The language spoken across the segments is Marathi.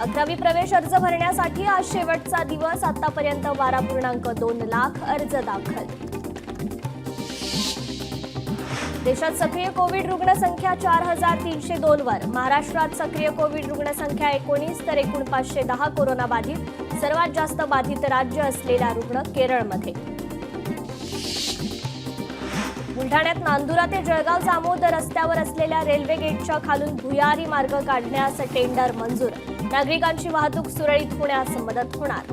11वी प्रवेश अर्ज भरण्यासाठी आज शेवटचा दिवस. आतापर्यंत 12.2 लाख अर्ज दाखल. देशात सक्रिय कोविड रुग्णसंख्या 4,302 वर. महाराष्ट्रात सक्रिय कोविड रुग्णसंख्या 19 तर एकूण 510 कोरोनाबाधित. सर्वात जास्त बाधित राज्य असलेला रुग्ण केरळमध्ये. बुलढाण्यात नांदुरा ते जळगाव जामोद रस्त्यावर असलेल्या रेल्वे गेटच्या खालून भुयारी मार्ग काढण्यास टेंडर मंजूर. नागरिकांची वाहतूक सुरळीत होण्यास मदत होणार.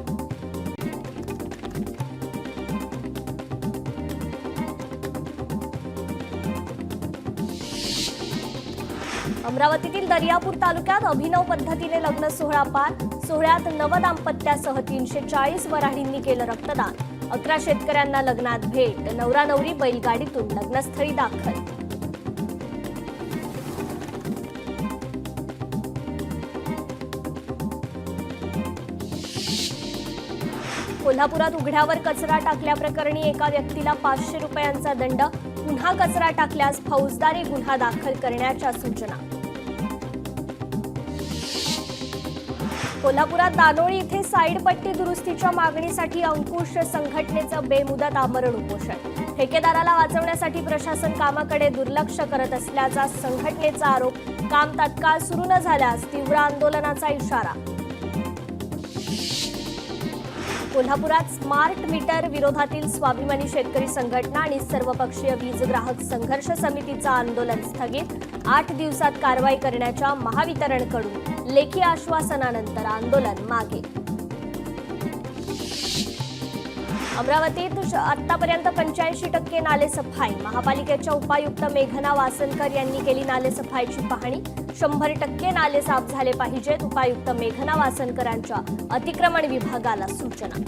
अमरावतीतील दर्यापूर तालुक्यात अभिनव पद्धतीने लग्न सोहळा पार. सोहळ्यात नवदाम्पत्यासह 340 वऱ्हाडींनी केलं रक्तदान. 11 शेतकऱ्यांना लग्नात भेट. नवरा नवरी बैलगाडीतून लग्नस्थळी दाखल. कोल्हापुरात उघड्यावर कचरा टाकल्याप्रकरणी एका व्यक्तीला 500 रुपयांचा दंड. पुन्हा कचरा टाकल्यास फौजदारी गुन्हा दाखल करण्याच्या सूचना. कोल्हापुरात दानोळी इथे साईडपट्टी दुरुस्तीच्या मागणीसाठी अंकुश संघटनेचं बेमुदत आमरण उपोषण. ठेकेदाराला वाचवण्यासाठी प्रशासन कामाकडे दुर्लक्ष करत असल्याचा संघटनेचा आरोप. काम तत्काळ सुरू न झाल्यास तीव्र आंदोलनाचा इशारा. कोल्हापुरात स्मार्ट मीटर विरोधातील स्वाभिमानी शेतकरी संघटना आणि सर्वपक्षीय वीज ग्राहक संघर्ष समितीचं आंदोलन स्थगित. 8 दिवसात कारवाई करण्याच्या महावितरणकडून लेखी आश्वासनानंतर आंदोलन मागे. अमरावतीत आतापर्यंत 85% नालेसफाई. महापालिकेच्या उपायुक्त मेघना वासनकर यांनी केली नालेसफाईची पाहणी. 100% नाले साफ झाले पाहिजेत. उपायुक्त मेघना वासनकरांच्या अतिक्रमण विभागाला सूचना.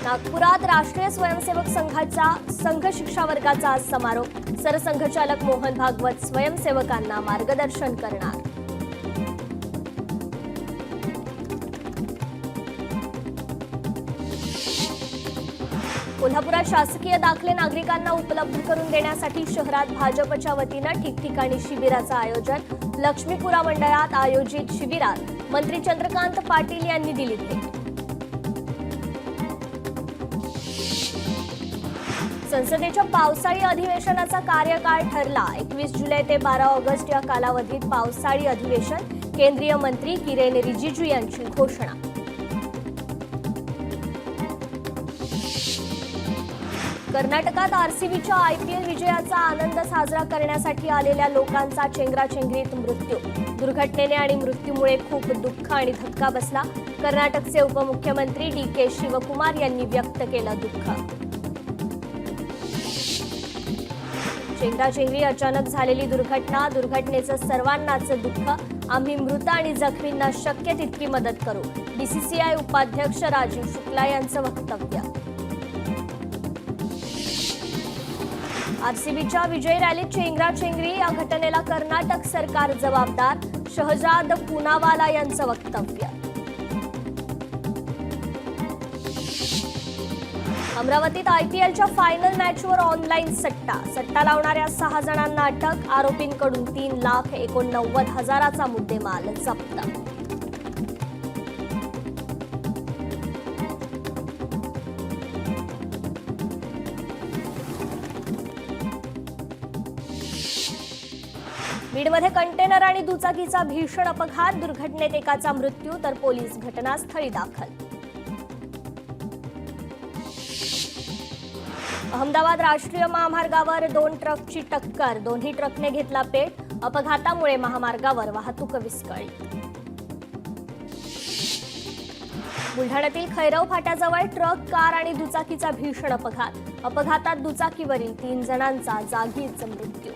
नागपुरात राष्ट्रीय स्वयंसेवक संघाचा संघ शिक्षा वर्गाचा आज समारोप. सरसंघचालक मोहन भागवत स्वयंसेवकांना मार्गदर्शन करणार. कोल्हापुरात शासकीय दाखले नागरिकांना उपलब्ध करून देण्यासाठी शहरात भाजपच्या वतीनं ठिकठिकाणी शिबिराचं आयोजन. लक्ष्मीपुरा मंडळात आयोजित शिबिरात मंत्री चंद्रकांत पाटील यांनी दिली भेट. संसदेच्या पावसाळी अधिवेशनाचा कार्यकाळ ठरला. 21 जुलै ते 12 ऑगस्ट या कालावधीत पावसाळी अधिवेशन. केंद्रीय मंत्री किरेन रिजिजू यांची घोषणा. कर्नाटकात आरसीबीच्या आयपीएल विजयाचा आनंद साजरा करण्यासाठी आलेल्या लोकांचा चेंगराचेंगरीत मृत्यू. दुर्घटनेने आणि मृत्यूमुळे खूप दुःख आणि धक्का बसला. कर्नाटकचे उपमुख्यमंत्री डी.के. शिवकुमार यांनी व्यक्त केलं दुःख. चेंगराचेंगरी अचानक झालेली दुर्घटना. दुर्घटनेचं सर्वांनाच दुःख. आम्ही मृत आणि जखमींना शक्य तितकी मदत करू. बीसीसीआय उपाध्यक्ष राजीव शुक्ला यांचं वक्तव्य. आरसीबीच्या विजय रॅलीत चेंगराचेंगरी. या घटनेला कर्नाटक सरकार जबाबदार. शहजाद पूनावाला यांचं वक्तव्य. अमरावतीत आयपीएलच्या फायनल मॅचवर ऑनलाईन सट्टा. सट्टा लावणाऱ्या 6 जणांना अटक. आरोपींकडून 3,89,000चा मुद्देमाल जप्त. बीडमध्ये कंटेनर आणि दुचाकीचा भीषण अपघात. दुर्घटनेत एकाचा मृत्यू तर पोलीस घटनास्थळी दाखल. अहमदाबाद राष्ट्रीय महामार्गावर 2 ट्रकची टक्कर. दोन्ही ट्रकने घेतला पेट. अपघातामुळे महामार्गावर वाहतूक विस्कळीत. बुलढाण्यातील खैरव फाट्याजवळ ट्रक, कार आणि दुचाकीचा भीषण अपघात. अपघातात दुचाकीवरील 3 जणांचा जागीच मृत्यू.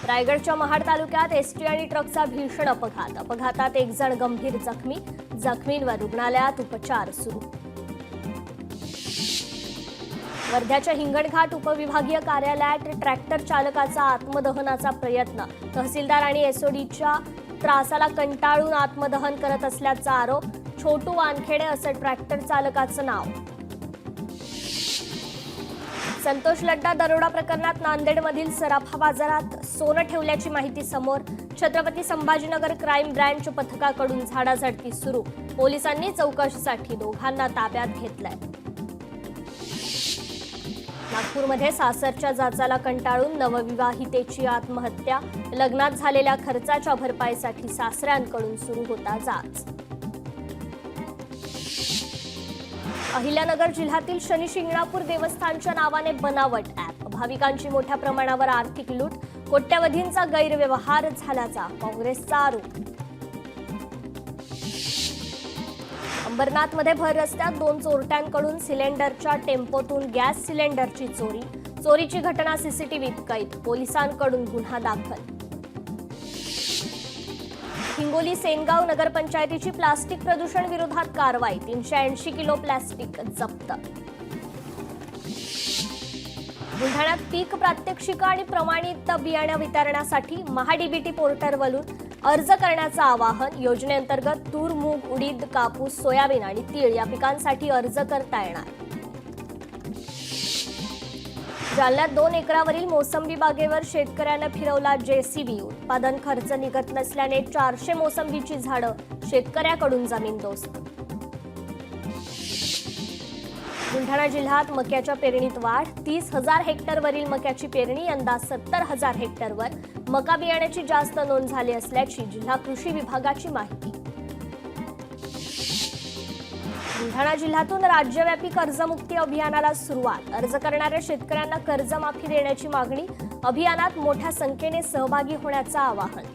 रायगडच्या महाड तालुक्यात एसटी आणि ट्रकचा भीषण अपघात. अपघातात 1 जण गंभीर जखमी. जखमींवर रुग्णालयात उपचार सुरू. वर्ध्याच्या हिंगणघाट उपविभागीय कार्यालयात ट्रॅक्टर चालकाचा आत्मदहनाचा प्रयत्न. तहसीलदार आणि एसओडीच्या त्रासाला कंटाळून आत्मदहन करत असल्याचा आरोप. छोटू वानखेडे असं ट्रॅक्टर चालकाचं नाव. संतोष लड्डा दरोडा प्रकरणात नांदेडमधील सराफा बाजारात सोनं ठेवल्याची माहिती समोर. छत्रपती संभाजीनगर क्राईम ब्रँच पथकाकडून झाडाझडती सुरू. पोलिसांनी चौकशीसाठी दोघांना ताब्यात घेतलंय. नागपूरमध्ये सासरच्या जाचाला कंटाळून नवविवाहितेची आत्महत्या. लग्नात झालेल्या खर्चाच्या भरपाईसाठी सासऱ्यांकडून सुरू होता जाच. अहिल्यानगर जिल्ह्यातील शनी शिंगणापूर देवस्थानच्या नावाने बनावट ॲप. भाविकांची मोठ्या प्रमाणावर आर्थिक लूट. कोट्यवधींचा गैरव्यवहार झाल्याचा काँग्रेसचा आरोप. अंबरनाथमध्ये भर रस्त्यात 2 चोरट्यांकडून सिलेंडरच्या टेम्पोतून गॅस सिलेंडरची चोरी. चोरीची घटना सीसीटीव्हीत कैद. पोलिसांकडून गुन्हा दाखल. हिंगोली सेनगाव नगरपंचायतीची प्लास्टिक प्रदूषण विरोधात कारवाई. 380 किलो प्लास्टिक जप्त. बुलढाण्यात पीक प्रात्यक्षिक आणि प्रमाणित बियाणे वितरणासाठी महाडीबीटी पोर्टलवरून अर्ज करण्याचं आवाहन. योजनेअंतर्गत तूर, मूग, उडीद, कापूस, सोयाबीन आणि तीळ या पिकांसाठी अर्ज करता येणार. जालन्यात 2 एकरावरील मोसंबी बागेवर शेतकऱ्यानं फिरवला जेसीबी. उत्पादन खर्च निघत नसल्याने 400 मोसंबीची झाडं शेतकऱ्याकडून जमीनदोस्त. बुलढाणा जिल्ह्यात मक्याच्या पेरणीत वाढ. 30,000 हेक्टरवरील मक्याची पेरणी यंदा 70,000 हेक्टरवर. मका बियाण्याची जास्त नोंद झाली असल्याची जिल्हा कृषी विभागाची माहिती. बुलढाणा जिल्ह्यातून राज्यव्यापी कर्जमुक्ती अभियानाला सुरुवात. अर्ज करणाऱ्या शेतकऱ्यांना कर्जमाफी देण्याची मागणी. अभियानात मोठ्या संख्येने सहभागी होण्याचं आवाहन.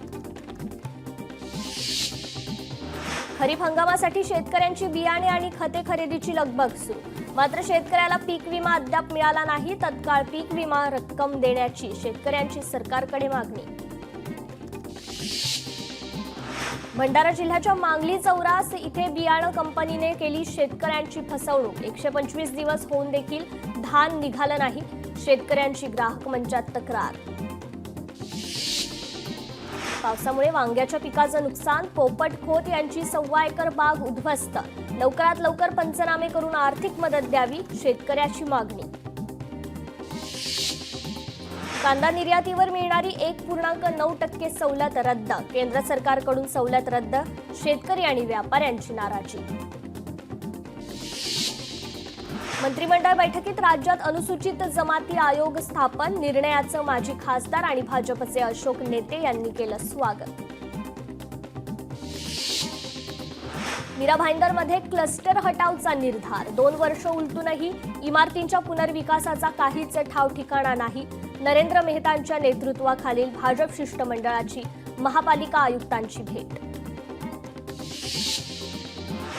खरीप हंगामासाठी शेतकऱ्यांची बियाणे आणि खते खरेदीची लगबग सुरू. मात्र शेतकऱ्याला पीक विमा अद्याप मिळाला नाही. तत्काळ पीक विमा रक्कम देण्याची शेतकऱ्यांची सरकारकडे मागणी. भंडारा जिल्ह्याच्या मांगली चौरास इथे बियाणं कंपनीने केली शेतकऱ्यांची फसवणूक. 125 दिवस होऊन देखील धान निघालं नाही. शेतकऱ्यांची ग्राहक मंचात तक्रार. पावसामुळे वांग्याच्या पिकाचं नुकसान. पोपट खोत यांची 1.25 एकर बाग उद्ध्वस्त. लवकरात लवकर पंचनामे करून आर्थिक मदत द्यावी, शेतकऱ्याची मागणी. कांदा निर्यातीवर मिळणारी 1.9% सवलत रद्द. केंद्र सरकारकडून सवलत रद्द. शेतकरी आणि व्यापाऱ्यांची नाराजी. मंत्रिमंडळ बैठकीत राज्यात अनुसूचित जमाती आयोग स्थापन. निर्णयाचं माजी खासदार आणि भाजपचे अशोक नेते यांनी केलं स्वागत. मीरा भाईंदरमध्ये क्लस्टर हटावचा निर्धार. 2 वर्ष उलटूनही इमारतींच्या पुनर्विकासाचा काहीच ठाव ठिकाणा नाही. नरेंद्र मेहतांच्या नेतृत्वाखालील भाजप शिष्टमंडळाची महापालिका आयुक्तांची भेट.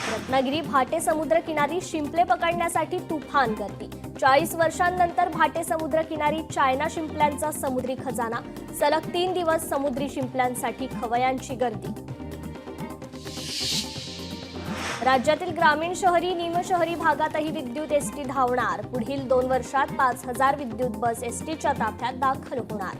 रत्नागिरी भाटे समुद्र किनारी शिंपले पकडण्यासाठी तुफान गर्दी. 40 वर्षांनंतर भाटे समुद्र किनारी चायना शिंपल्यांचा समुद्री खजाना. सलग 3 दिवस समुद्री शिंपल्यांसाठी खवयांची गर्दी. राज्यातील ग्रामीण, शहरी, निमशहरी भागातही विद्युत एसटी धावणार. पुढील 2 वर्षात 5,000 विद्युत बस एसटीच्या ताफ्यात दाखल होणार.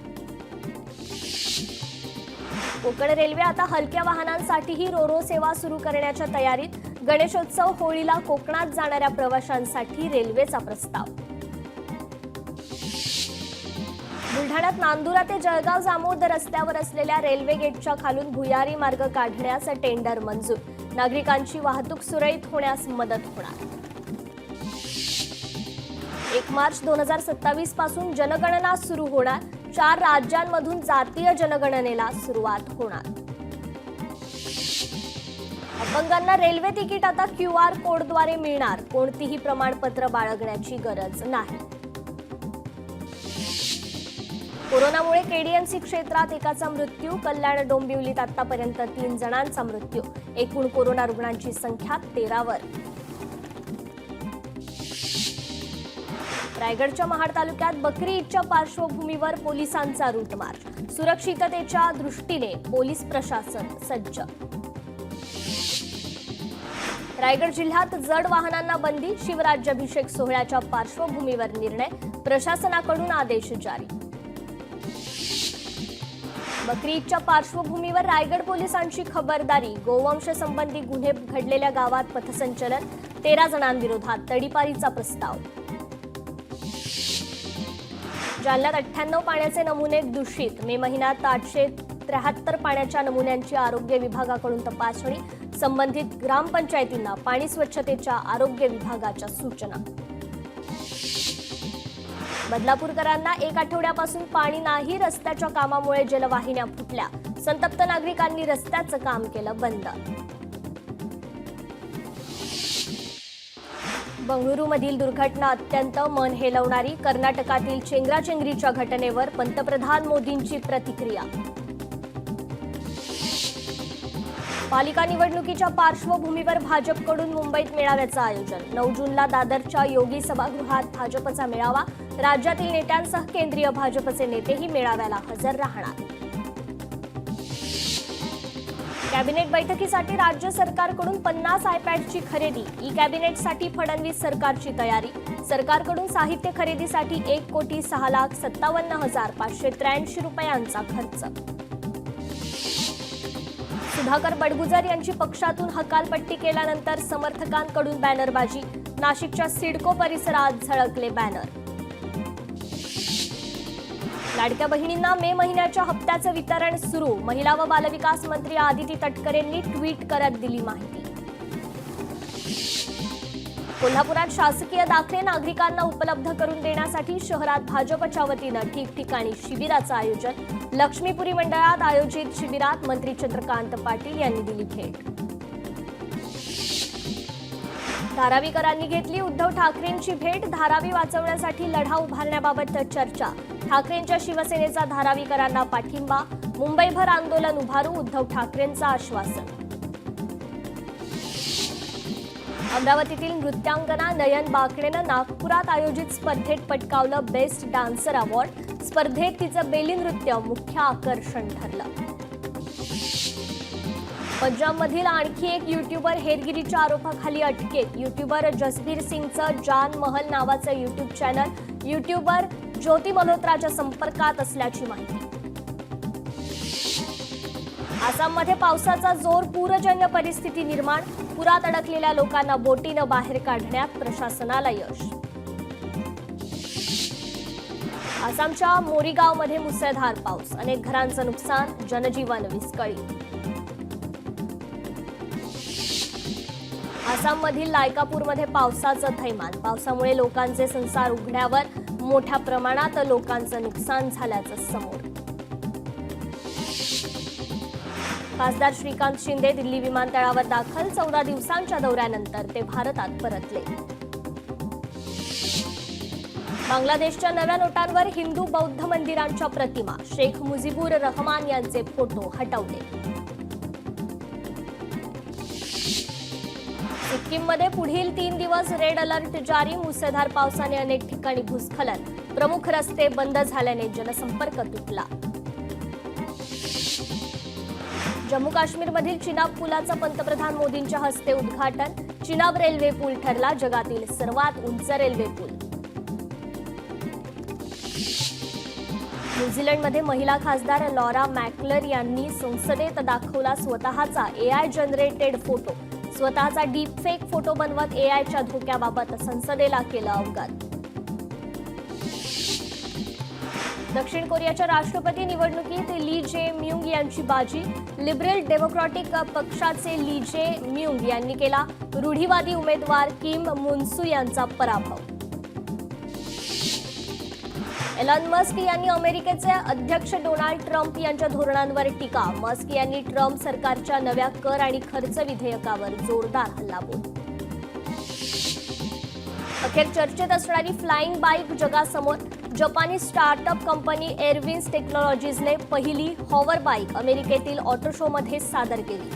कोकण रेल्वे आता हलक्या वाहनांसाठीही रोरो सेवा सुरू करण्याच्या तयारीत. गणेशोत्सव, होळीला कोकणात जाणाऱ्या प्रवाशांसाठी रेल्वेचा प्रस्ताव. बुलढाण्यात नांदुरा ते जळगाव जामोद रस्त्यावर असलेल्या रेल्वे गेटच्या खालून भुयारी मार्ग काढण्यास टेंडर मंजूर. नागरिकांची वाहतूक सुरळीत होण्यास मदत होणार. 1 मार्च 2027 पासून जनगणना सुरू होणार. 4 राज्यांमधून जातीय जनगणनेला सुरुवात होणार. अपंगांना रेल्वे तिकीट आता QR कोडद्वारे मिळणार. कोणतीही प्रमाणपत्र बाळगण्याची गरज नाही. कोरोनामुळे केडीएमसी क्षेत्रात एकाचा मृत्यू. कल्याण डोंबिवलीत आतापर्यंत 3 जणांचा मृत्यू. एकूण कोरोना रुग्णांची संख्या 13 वर. रायगडच्या महाड तालुक्यात बकरी ईदच्या पार्श्वभूमीवर पोलिसांचा रूट मार्च. सुरक्षिततेच्या दृष्टीने पोलीस प्रशासन सज्ज. रायगड जिल्ह्यात जड वाहनांना बंदी. शिवराज्याभिषेक सोहळ्याच्या पार्श्वभूमीवर निर्णय. प्रशासनाकडून आदेश जारी. बकरी ईदच्या पार्श्वभूमीवर रायगड पोलिसांची खबरदारी. गोवंश संबंधी गुन्हे घडलेल्या गावात पथसंचलन. 13 जणांविरोधात तडीपारीचा प्रस्ताव. जालन्यात 98 पाण्याचे नमुने दूषित. मे महिन्यात 873 पाण्याच्या नमुन्यांची आरोग्य विभागाकडून तपासणी. संबंधित ग्रामपंचायतींना पाणी स्वच्छतेच्या आरोग्य विभागाच्या सूचना. बदलापूरकरांना 1 आठवड्यापासून पाणी नाही. रस्त्याच्या कामामुळे जलवाहिन्या फुटल्या. संतप्त नागरिकांनी रस्त्याचं काम केलं बंद. बंगळुरूमधील दुर्घटना अत्यंत मन हेलवणारी. कर्नाटकातील चेंगराचेंगरीच्या घटनेवर पंतप्रधान मोदींची प्रतिक्रिया. पालिका निवडणुकीच्या पार्श्वभूमीवर भाजपकडून मुंबईत मेळाव्याचं आयोजन. 9 जूनला दादरच्या योगी सभागृहात भाजपचा मेळावा. राज्यातील नेत्यांसह केंद्रीय भाजपचे नेतेही मेळाव्याला हजर राहणार. कॅबिनेट बैठकीसाठी राज्य सरकारकडून 50 आयपॅडची खरेदी. ई कॅबिनेटसाठी फडणवीस सरकारची तयारी. सरकारकडून साहित्य खरेदीसाठी 1,06,57,583 रुपयांचा खर्च. सुधाकर बडगुजर यांची पक्षातून हकालपट्टी केल्यानंतर समर्थकांकडून बॅनरबाजी. नाशिकच्या सिडको परिसरात झळकले बॅनर. लाडक्या बहिणींना मे महिन्याच्या हप्त्याचं वितरण सुरू. महिला व बालविकास मंत्री आदिती तटकरेंनी ट्विट करत दिली माहिती. कोल्हापुरात शासकीय दाखले नागरिकांना उपलब्ध करून देण्यासाठी शहरात भाजपच्या वतीनं ठिकठिकाणी शिबिराचं आयोजन. लक्ष्मीपुरी मंडळात आयोजित शिबिरात मंत्री चंद्रकांत पाटील यांनी दिली भेट. धारावीकरांनी घेतली उद्धव ठाकरेंची भेट. धारावी वाचवण्यासाठी लढा उभारण्याबाबत चर्चा. ठाकरेंच्या शिवसेनेचा धारावीकरांना पाठिंबा. मुंबईभर आंदोलन उभारू, उद्धव ठाकरेंचं आश्वासन. अमरावतीतील नृत्यांगना नयन बाकडेनं नागपुरात आयोजित स्पर्धेत पटकावलं बेस्ट डान्सर अवॉर्ड. स्पर्धेत तिचं बेली नृत्य मुख्य आकर्षण ठरलं. पंजाबमधील आणखी एक युट्यूबर हेरगिरीच्या आरोपाखाली अटकेत. युट्यूबर जसबीर सिंगचं जान महल नावाचं युट्यूब चॅनल युट्यूबर ज्योती मल्होत्राच्या संपर्कात असल्याची माहिती. आसाममध्ये पावसाचा जोर. पूरजन्य परिस्थिती निर्माण. पुरात अडकलेल्या लोकांना बोटीनं बाहेर काढण्यात प्रशासनाला यश. आसामच्या मोरीगावमध्ये मुसळधार पाऊस. अनेक घरांचं नुकसान. जनजीवन विस्कळीत. आसाममधील लायकापूरमध्ये पावसाचं थैमान. पावसामुळे लोकांचे संसार उघड्यावर. मोठ्या प्रमाणात लोकांचं नुकसान झाल्याचं समोर. खासदार श्रीकांत शिंदे दिल्ली विमानतळावर दाखल. 14 दिवसांच्या दौऱ्यानंतर ते भारतात परतले. बांगलादेशच्या नव्या नोटांवर हिंदू बौद्ध मंदिरांच्या प्रतिमा. शेख मुजीबुर रहमान यांचे फोटो हटवले. सिक्कीममध्ये पुढील 3 दिवस रेड अलर्ट जारी. मुसळधार पावसाने अनेक ठिकाणी भूस्खलन. प्रमुख रस्ते बंद झाल्याने जनसंपर्क तुटला. जम्मू काश्मीरमधील चिनाब पुलाचं पंतप्रधान मोदींच्या हस्ते उद्घाटन. चिनाब रेल्वे पूल ठरला जगातील सर्वात उंच रेल्वे पूल. न्यूझीलंडमध्ये महिला खासदार लॉरा मॅकलर यांनी संसदेत दाखवला स्वतःचा एआय जनरेटेड फोटो. स्वतःचा डीप फेक फोटो बनवत एआयच्या धोक्याबाबत संसदेला केलं अवगत. दक्षिण कोरियाच्या राष्ट्रपती निवडणुकीत ली जे म्युंग यांची बाजी. लिबरल डेमोक्रॅटिक पक्षाचे ली जे म्युंग यांनी केला रूढीवादी उमेदवार किम मुनसू यांचा पराभव. एलॉन मस्क यांनी अमेरिकेचे अध्यक्ष डोनाल्ड ट्रम्प यांच्या धोरणांवर टीका. मस्क यांनी ट्रम्प सरकारच्या नव्या कर आणि खर्च विधेयकावर जोरदार हल्लाबोल. अखेर चर्चेत असणारी फ्लाइंग बाईक जगासमोर. जपानी स्टार्टअप कंपनी एअरविन्स टेक्नॉलॉजीजने पहिली हॉवर बाईक अमेरिकेतील ऑटो शोमध्ये सादर केली.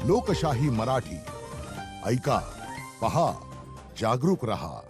लोकशाही मराठी ऐका, पहा, जागरूक रहा.